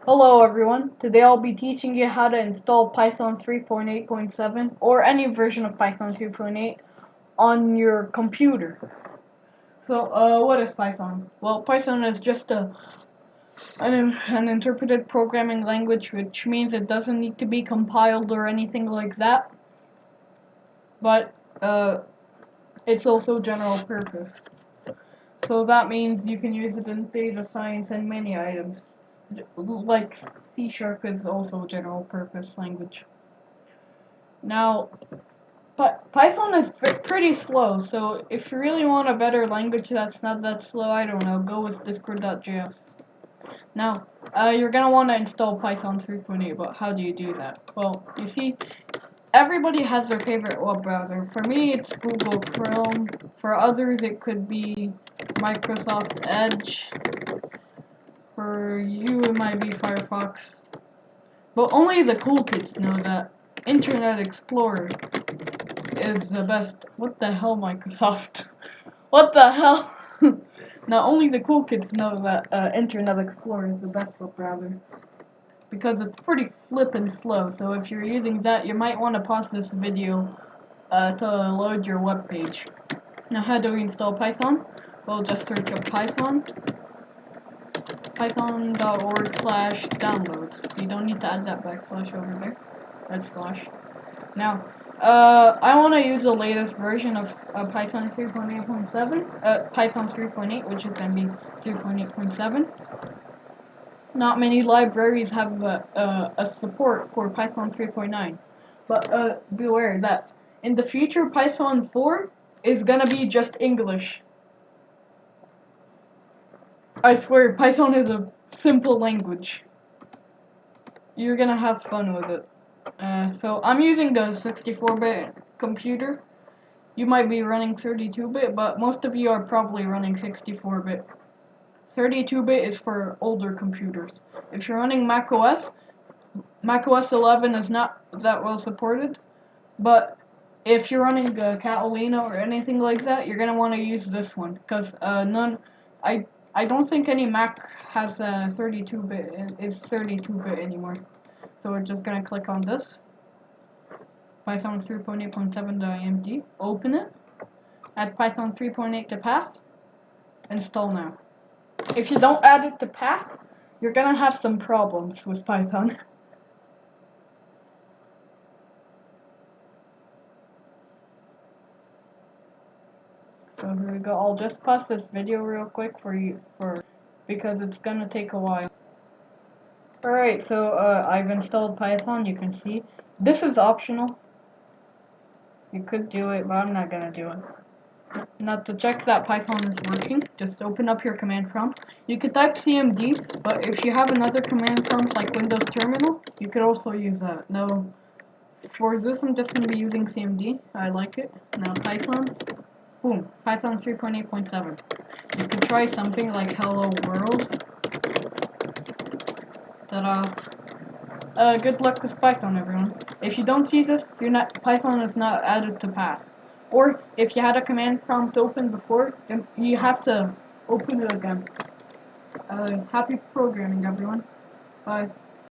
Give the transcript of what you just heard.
Hello everyone, today I'll be teaching you how to install Python 3.8.7 or any version of Python 3.8 on your computer. So, what is Python? Well, Python is just an interpreted programming language, which means it doesn't need to be compiled or anything like that, but it's also general purpose. So that means you can use it in data science and many items. Like C# is also general purpose language. Now, Python is pretty slow, so if you really want a better language that's not that slow, I don't know, go with Discord.js. Now, you're gonna want to install Python 3.8, but how do you do that? Well, you see, everybody has their favorite web browser. For me, it's Google Chrome. For others, it could be Microsoft Edge. For you, it might be Firefox. But only the cool kids know that Internet Explorer is the best. What the hell, Microsoft? What the hell? Now, only the cool kids know that Internet Explorer is the best web browser. Because it's pretty flippin' slow, so if you're using that, you might want to pause this video to load your web page. Now, how do we install Python? Well, just search up Python. Python.org/downloads. You don't need to add that backslash over there. That's slash. Now, I want to use the latest version of Python 3.8.7, Python 3.8, which is going to be 3.8.7. Not many libraries have a support for Python 3.9, but beware that in the future Python 4 is going to be just English. I swear, Python is a simple language. You're gonna have fun with it. So I'm using a 64-bit computer. You might be running 32-bit, but most of you are probably running 64-bit. 32-bit is for older computers. If you're running macOS, macOS 11 is not that well supported, but if you're running Catalina or anything like that, you're gonna want to use this one, because I don't think any Mac has 32-bit, is 32-bit anymore. So we're just gonna click on this, Python 3.8.7.imd, open it, add Python 3.8 to path, install now. If you don't add it to path, you're gonna have some problems with Python. So here we go. I'll just pause this video real quick because it's gonna take a while. Alright, so I've installed Python. You can see this is optional. You could do it, but I'm not gonna do it. Now to check that Python is working, just open up your command prompt. You could type cmd, but if you have another command prompt like Windows Terminal, you could also use that. Now, for this I'm just gonna be using cmd. I like it. Now Python. Boom, Python 3.8.7. You could try something like hello world. Ta-da. Good luck with Python, everyone. If you don't see this, Python is not added to path. Or if you had a command prompt open before, then you have to open it again. Happy programming, everyone. Bye.